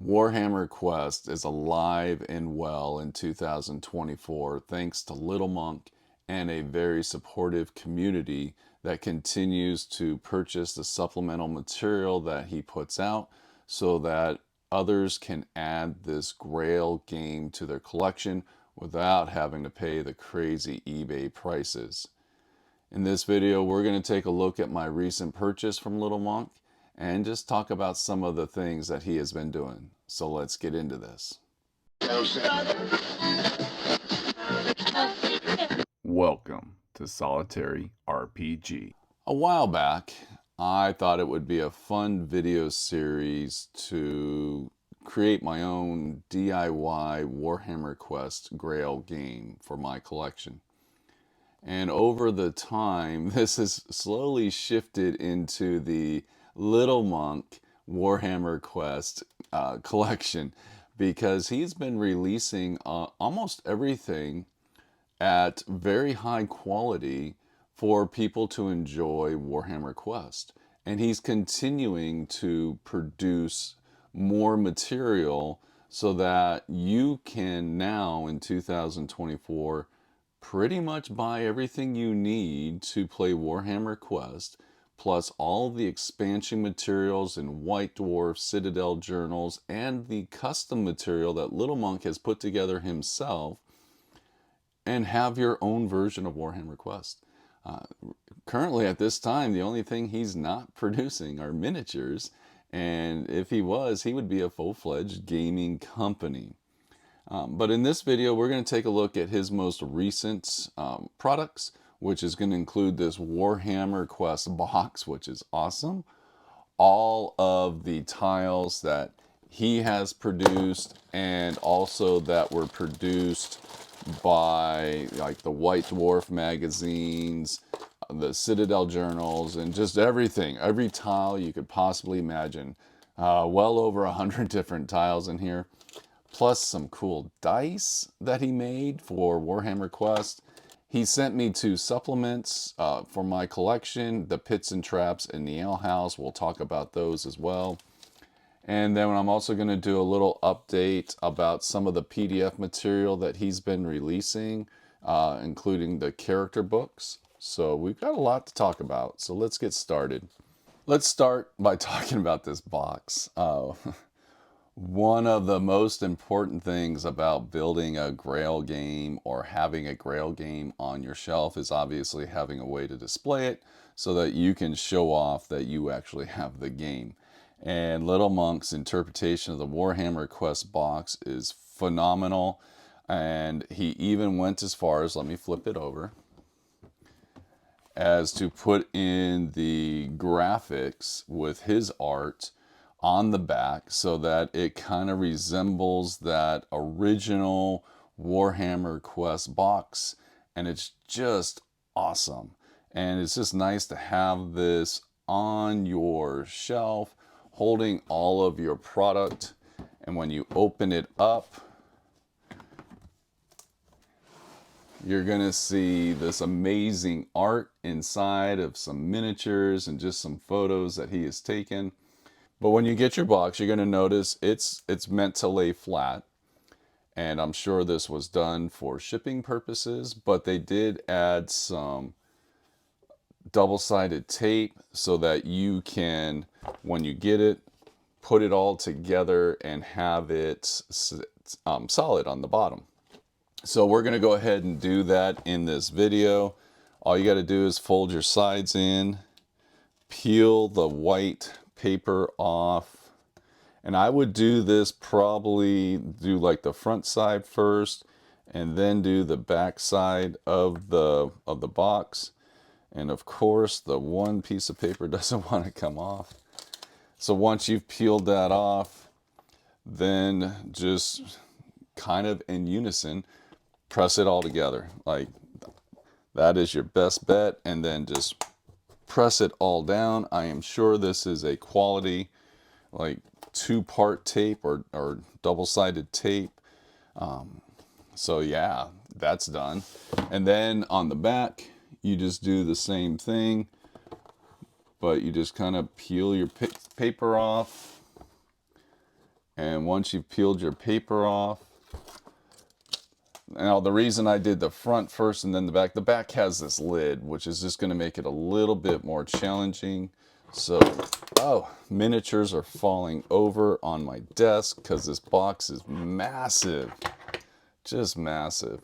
Warhammer Quest is alive and well in 2024 thanks to Little Monk and a very supportive community that continues to purchase the supplemental material that he puts out so that others can add this Grail game to their collection without having to pay the crazy eBay prices. In this video, we're going to take a look at my recent purchase from Little Monk and just talk about some of the things that he has been doing. So let's get into this. Welcome to Solitary RPG. A while back, I thought it would be a fun video series to create my own DIY Warhammer Quest Grail game for my collection. And over the time, this has slowly shifted into the Little Monk Warhammer Quest collection because he's been releasing almost everything at very high quality for people to enjoy Warhammer Quest. And he's continuing to produce more material so that you can now in 2024 pretty much buy everything you need to play Warhammer Quest, plus all the expansion materials and White Dwarf Citadel journals and the custom material that Little Monk has put together himself, and have your own version of Warhammer Quest. Currently at this time, the only thing he's not producing are miniatures, and if he was, he would be a full-fledged gaming company. But in this video, we're going to take a look at his most recent products, which is going to include this Warhammer Quest box, which is awesome. All of the tiles that he has produced and also that were produced by like the White Dwarf magazines, the Citadel journals, and just everything. Every tile you could possibly imagine. Well over 100 different tiles in here. Plus some cool dice that he made for Warhammer Quest. He sent me 2 supplements for my collection, the Pits and Traps and the Ale House. We'll talk about those as well. And then I'm also going to do a little update about some of the PDF material that he's been releasing, including the character books. So we've got a lot to talk about. So let's get started. Let's start by talking about this box. One of the most important things about building a Grail game or having a Grail game on your shelf is obviously having a way to display it so that you can show off that you actually have the game. And Little Monk's interpretation of the Warhammer Quest box is phenomenal. And he even went as far as, let me flip it over, as to put in the graphics with his art on the back so that it kind of resembles that original Warhammer Quest box, and it's just awesome. And it's just nice to have this on your shelf holding all of your product, and when you open it up, you're gonna see this amazing art inside of some miniatures and just some photos that he has taken. But when you get your box, you're going to notice it's meant to lay flat. And I'm sure this was done for shipping purposes, but they did add some double-sided tape so that you can, when you get it, put it all together and have it solid on the bottom. So we're going to go ahead and do that in this video. All you got to do is fold your sides in, peel the white paper off, and I would do this, probably do like the front side first and then do the back side of the box. And of course the one piece of paper doesn't want to come off. So once you've peeled that off, then just kind of in unison press it all together. Like that is your best bet, and then just press it all down. I am sure this is a quality like 2-part tape or double-sided tape. So yeah, that's done. And then on the back, you just do the same thing, but you just kind of peel your paper off And once you've peeled your paper off, now the reason I did the front first and then the back has this lid, which is just going to make it a little bit more challenging. So, oh, miniatures are falling over on my desk because this box is massive, just massive.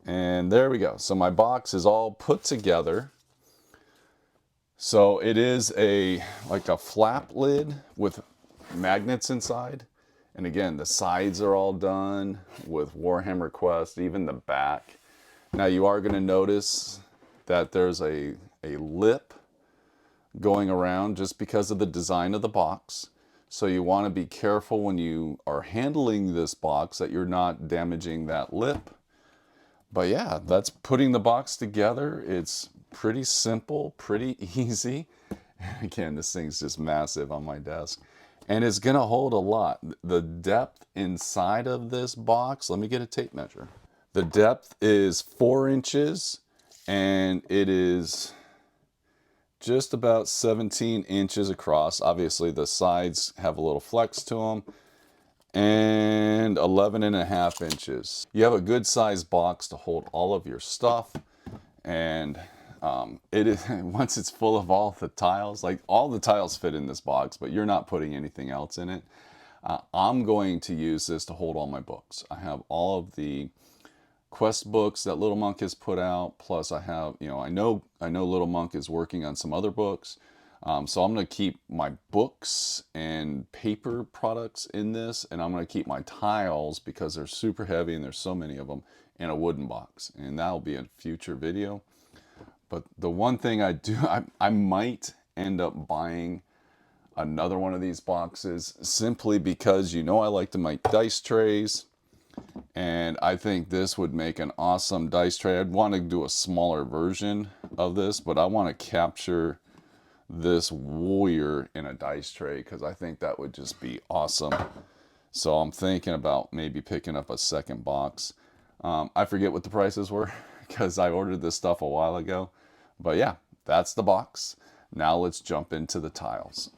And there we go. So my box is all put together. So it is like a flap lid with magnets inside. And again, the sides are all done with Warhammer Quest, even the back. Now you are going to notice that there's a lip going around just because of the design of the box. So you want to be careful when you are handling this box that you're not damaging that lip. But yeah, that's putting the box together. It's pretty simple, pretty easy. Again, this thing's just massive on my desk. And it's going to hold a lot. The depth inside of this box, let me get a tape measure. The depth is 4 inches, and it is just about 17 inches across. Obviously, the sides have a little flex to them. And 11.5 inches. You have a good sized box to hold all of your stuff. And it is, once it's full of all the tiles, like all the tiles fit in this box, but you're not putting anything else in it. I'm going to use this to hold all my books. I have all of the Quest books that Little Monk has put out, plus I have, I know Little Monk is working on some other books. So I'm going to keep my books and paper products in this, and I'm going to keep my tiles, because they're super heavy and there's so many of them, in a wooden box. And that'll be a future video. But the one thing I do, I might end up buying another one of these boxes, simply because I like to make dice trays. And I think this would make an awesome dice tray. I'd want to do a smaller version of this, but I want to capture this warrior in a dice tray because I think that would just be awesome. So I'm thinking about maybe picking up a second box. I forget what the prices were because I ordered this stuff a while ago. But yeah, that's the box. Now let's jump into the tiles.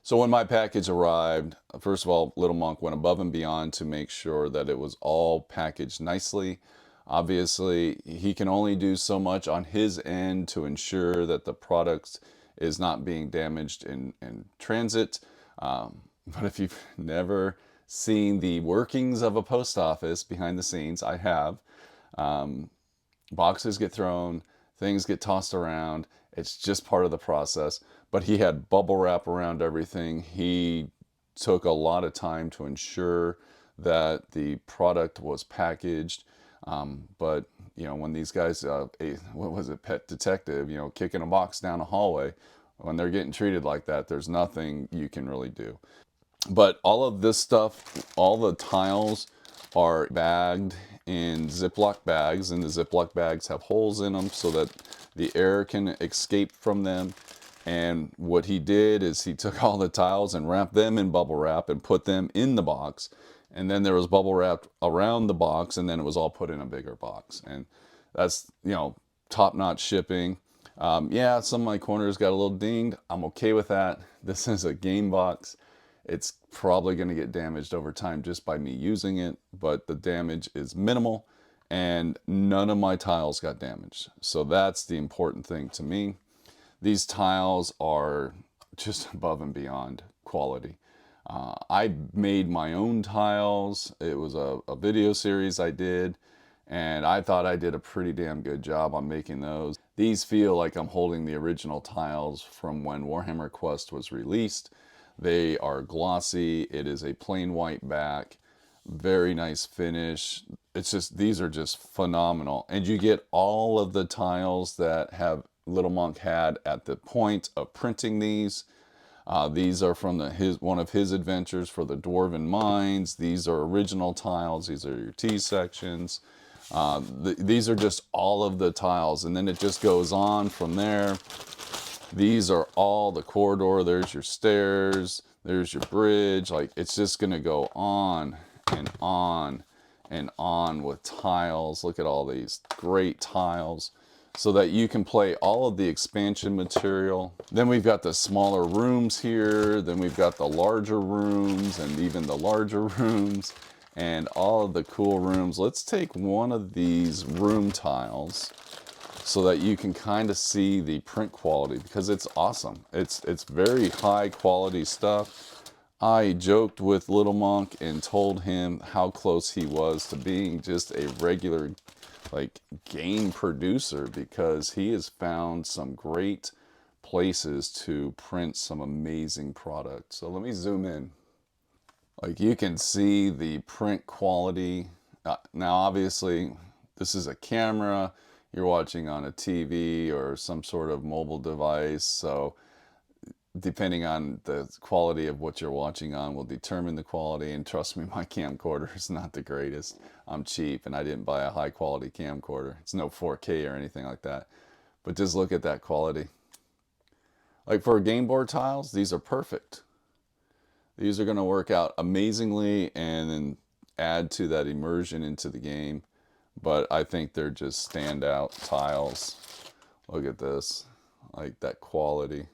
So when my package arrived, first of all, Little Monk went above and beyond to make sure that it was all packaged nicely. Obviously, he can only do so much on his end to ensure that the product is not being damaged in transit. But if you've never seen the workings of a post office behind the scenes, I have. Boxes get thrown, things get tossed around. It's just part of the process. But he had bubble wrap around everything. He took a lot of time to ensure that the product was packaged. But when these guys, what was it, Pet Detective, kicking a box down a hallway, when they're getting treated like that, there's nothing you can really do. But all of this stuff, all the tiles are bagged in Ziploc bags, and the Ziploc bags have holes in them so that the air can escape from them. And what he did is he took all the tiles and wrapped them in bubble wrap and put them in the box. And then there was bubble wrap around the box, and then it was all put in a bigger box. And that's, top-notch shipping. Yeah, some of my corners got a little dinged. I'm okay with that. This is a game box. It's probably going to get damaged over time just by me using it, but the damage is minimal, and none of my tiles got damaged. So that's the important thing to me. These tiles are just above and beyond quality. I made my own tiles. It was a video series I did, and I thought I did a pretty damn good job on making those. These feel like I'm holding the original tiles from when Warhammer Quest was released. They are glossy. It is a plain white back. Very nice finish. It's just, these are just phenomenal. And you get all of the tiles that have Little Monk had at the point of printing these. These are from one of his adventures for the Dwarven Mines. These are original tiles. These are your T sections. These are just all of the tiles, and then it just goes on from there. These are all the corridor. There's your stairs. There's your bridge. Like, it's just going to go on and on and on with tiles. Look at all these great tiles. so that you can play all of the expansion material. Then we've got the smaller rooms here, then we've got the larger rooms and even the larger rooms and all of the cool rooms. Let's take one of these room tiles so that you can kind of see the print quality, because it's awesome. It's very high quality stuff. I joked with Little Monk and told him how close he was to being just a regular like game producer, because he has found some great places to print some amazing products. So let me zoom in. Like you can see the print quality. Now obviously this is a camera, you're watching on a TV or some sort of mobile device, so depending on the quality of what you're watching on will determine the quality. And trust me, my camcorder is not the greatest. I'm cheap and I didn't buy a high quality camcorder. It's no 4K or anything like that. But just look at that quality. Like for game board tiles, these are perfect. These are going to work out amazingly and then add to that immersion into the game. But I think they're just standout tiles. Look at this, like that quality.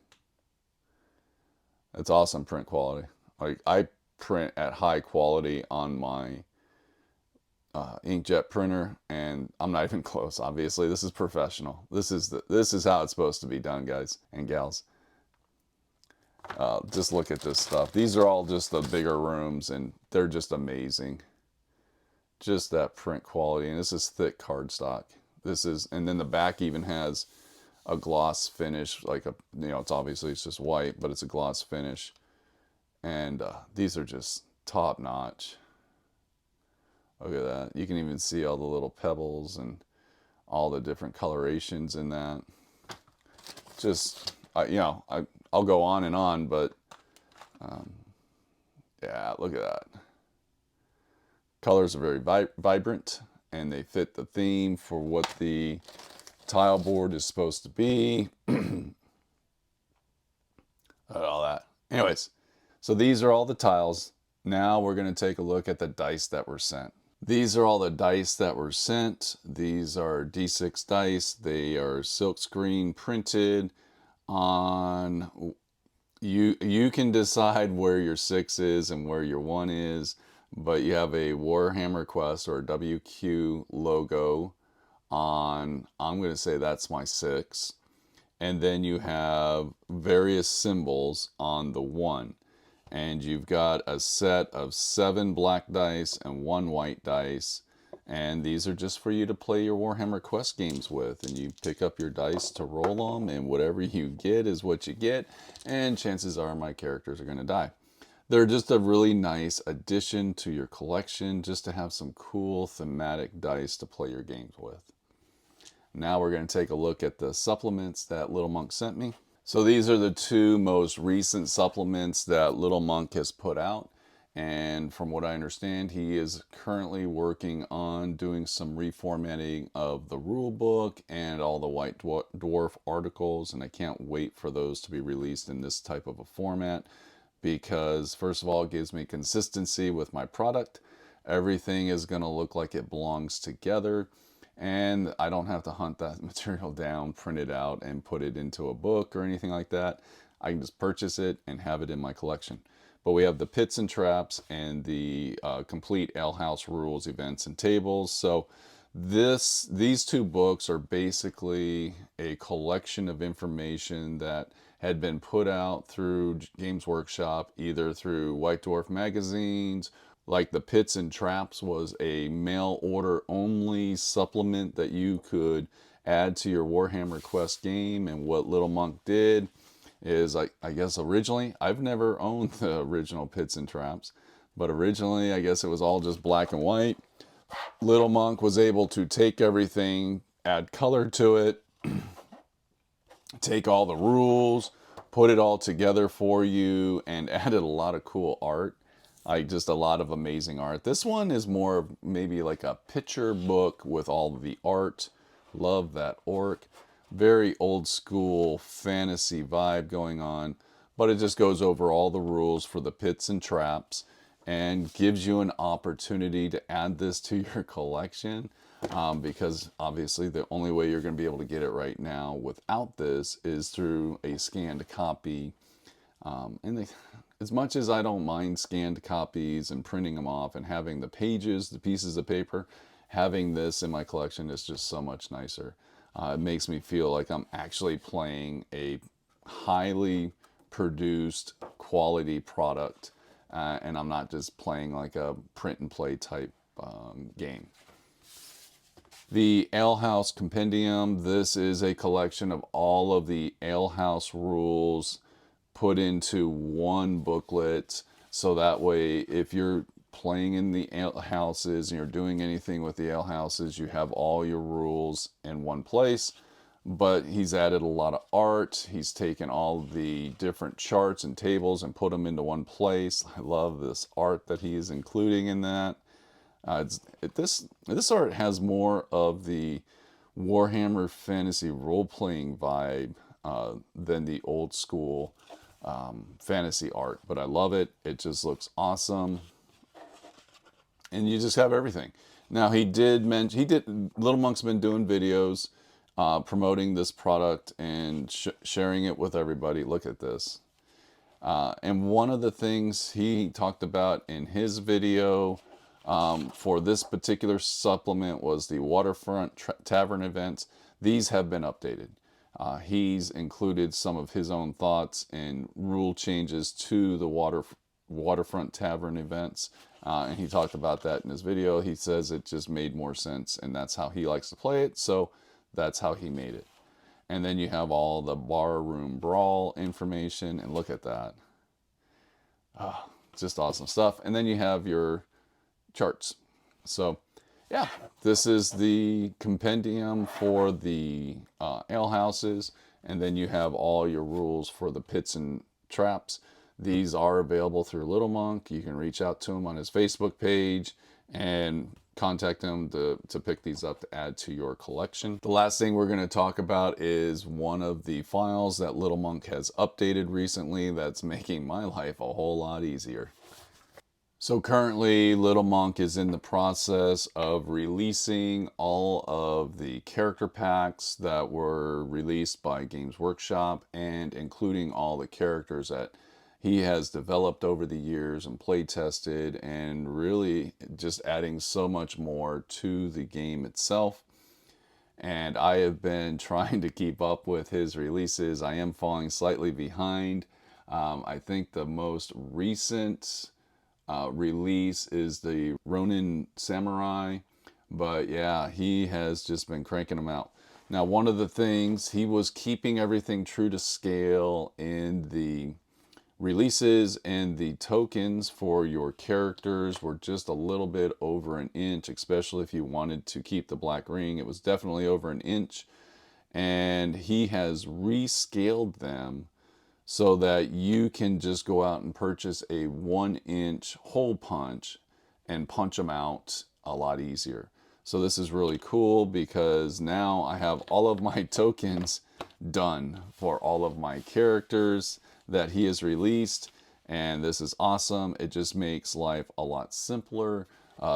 It's awesome print quality. Like I print at high quality on my inkjet printer, and I'm not even close. Obviously, this is professional. This is how it's supposed to be done, guys and gals. Just look at this stuff. These are all just the bigger rooms, and they're just amazing. Just that print quality, and this is thick cardstock. This is, and then the back even has a gloss finish, like a, it's just white, but it's a gloss finish. And these are just top notch. Look at that. You can even see all the little pebbles and all the different colorations in that. Just, I'll go on and on, but yeah, look at that. Colors are very vibrant, and they fit the theme for what the tile board is supposed to be. All that. Anyways, so these are all the tiles. Now we're going to take a look at the dice that were sent. These are all the dice that were sent. These are D6 dice. They are silkscreen printed on. You can decide where your 6 is and where your 1 is, but you have a Warhammer Quest or WQ logo on, I'm going to say that's my 6. And then you have various symbols on the 1. And you've got a set of 7 black dice and 1 white dice. And these are just for you to play your Warhammer Quest games with. And you pick up your dice to roll them, and whatever you get is what you get. And chances are my characters are going to die. They're just a really nice addition to your collection, just to have some cool thematic dice to play your games with. Now we're going to take a look at the supplements that Little Monk sent me. So these are the 2 most recent supplements that Little Monk has put out. And from what I understand, he is currently working on doing some reformatting of the rule book and all the White Dwarf articles. And I can't wait for those to be released in this type of a format, because first of all, it gives me consistency with my product. Everything is going to look like it belongs together. And I don't have to hunt that material down, print it out, and put it into a book or anything like that. I can just purchase it and have it in my collection. But we have the pits and traps and the complete Ale House rules, events, and tables. So these 2 books are basically a collection of information that had been put out through Games Workshop, either through White Dwarf magazines. Like the Pits and Traps was a mail order only supplement that you could add to your Warhammer Quest game. And what Little Monk did is, I guess originally, I've never owned the original Pits and Traps, but originally I guess it was all just black and white. Little Monk was able to take everything, add color to it, take all the rules, put it all together for you, and added a lot of cool art. Like just a lot of amazing art. This one is more of maybe like a picture book with all the art. Love that orc. Very old school fantasy vibe going on. But it just goes over all the rules for the pits and traps and gives you an opportunity to add this to your collection. because obviously the only way you're going to be able to get it right now without this is through a scanned copy. As much as I don't mind scanned copies and printing them off and having the pages, the pieces of paper, having this in my collection is just so much nicer. It makes me feel like I'm actually playing a highly produced quality product, and I'm not just playing like a print and play type game. The Ale House Compendium, this is a collection of all of the Ale House rules put into one booklet, so that way if you're playing in the ale houses and you're doing anything with the ale houses, you have all your rules in one place. But he's added a lot of art. He's taken all the different charts and tables and put them into one place. I love this art that he is including in that. This art has more of the Warhammer Fantasy role-playing vibe than the old school fantasy art, but I love it. It just looks awesome, and you just have everything. Now Little Monk's been doing videos promoting this product and sharing it with everybody. Look at this. And one of the things he talked about in his video for this particular supplement was the Waterfront Tavern events. These have been updated. He's included some of his own thoughts and rule changes to the Waterfront Tavern events. And he talked about that in his video. He says it just made more sense, and that's how he likes to play it. So that's how he made it. And then you have all the barroom brawl information, and look at that. Just awesome stuff. And then you have your charts. So yeah, this is the compendium for the ale houses, and then you have all your rules for the pits and traps. These are available through Little Monk. You can reach out to him on his Facebook page and contact him to pick these up to add to your collection. The last thing we're going to talk about is one of the files that Little Monk has updated recently that's making my life a whole lot easier. So currently, Little Monk is in the process of releasing all of the character packs that were released by Games Workshop, and including all the characters that he has developed over the years and play tested, and really just adding so much more to the game itself. And I have been trying to keep up with his releases. I am falling slightly behind. I think the most recent release is the Ronin Samurai, but yeah, he has just been cranking them out. Now, one of the things, he was keeping everything true to scale in the releases, and the tokens for your characters were just a little bit over an inch, especially if you wanted to keep the black ring. It was definitely over an inch, and he has rescaled them so that you can just go out and purchase a 1-inch hole punch and punch them out a lot easier. So this is really cool because now I have all of my tokens done for all of my characters that he has released, and this is awesome. It just makes life a lot simpler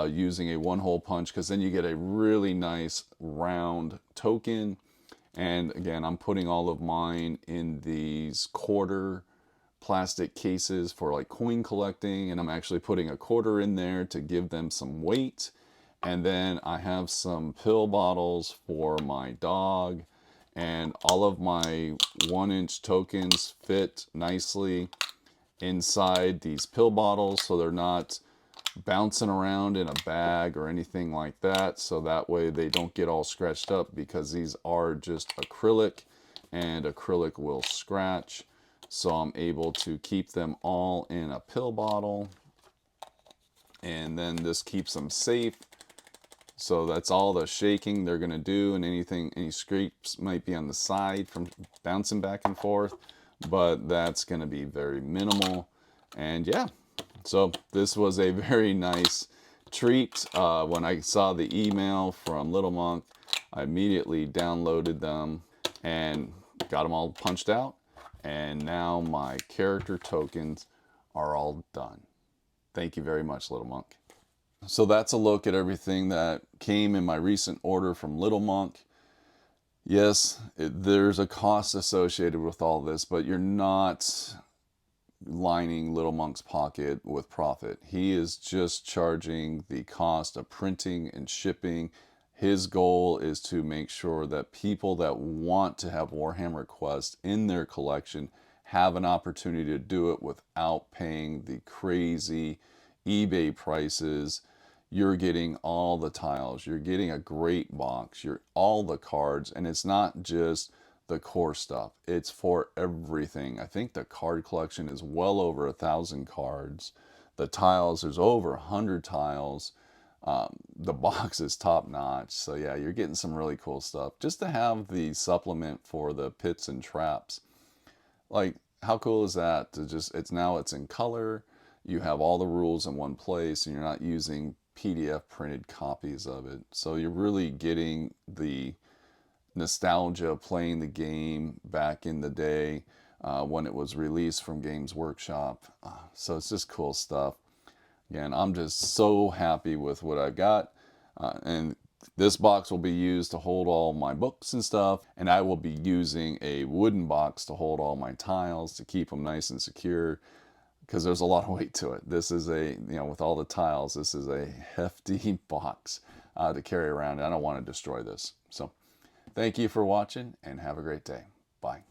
using a 1-hole punch, because then you get a really nice round token. And again, I'm putting all of mine in these quarter plastic cases for like coin collecting, and I'm actually putting a quarter in there to give them some weight. And then I have some pill bottles for my dog, and all of my 1-inch tokens fit nicely inside these pill bottles, so they're not bouncing around in a bag or anything like that, so that way they don't get all scratched up, because these are just acrylic and acrylic will scratch. So I'm able to keep them all in a pill bottle, and then this keeps them safe. So that's all the shaking they're going to do, and any scrapes might be on the side from bouncing back and forth, but that's going to be very minimal. And yeah, so this was a very nice treat. When I saw the email from Little Monk, I immediately downloaded them and got them all punched out. And now my character tokens are all done. Thank you very much, Little Monk. So that's a look at everything that came in my recent order from Little Monk. Yes, there's a cost associated with all this, but you're not lining Little Monk's pocket with profit. He is just charging the cost of printing and shipping. His goal is to make sure that people that want to have Warhammer Quest in their collection have an opportunity to do it without paying the crazy eBay prices. You're getting all the tiles, you're getting a great box, you're all the cards, and it's not just the core stuff, it's for everything. I think the card collection is well over 1,000 cards. The tiles, there's over 100 tiles. The box is top notch. So yeah, you're getting some really cool stuff. Just to have the supplement for the pits and traps, like, how cool is that? To just, it's in color, you have all the rules in one place, and you're not using PDF printed copies of it. So you're really getting the nostalgia of playing the game back in the day when it was released from Games Workshop. So it's just cool stuff. Again, I'm just so happy with what I've got. And this box will be used to hold all my books and stuff. And I will be using a wooden box to hold all my tiles to keep them nice and secure, because there's a lot of weight to it. This is with all the tiles, this is a hefty box to carry around. I don't want to destroy this. So thank you for watching and have a great day. Bye.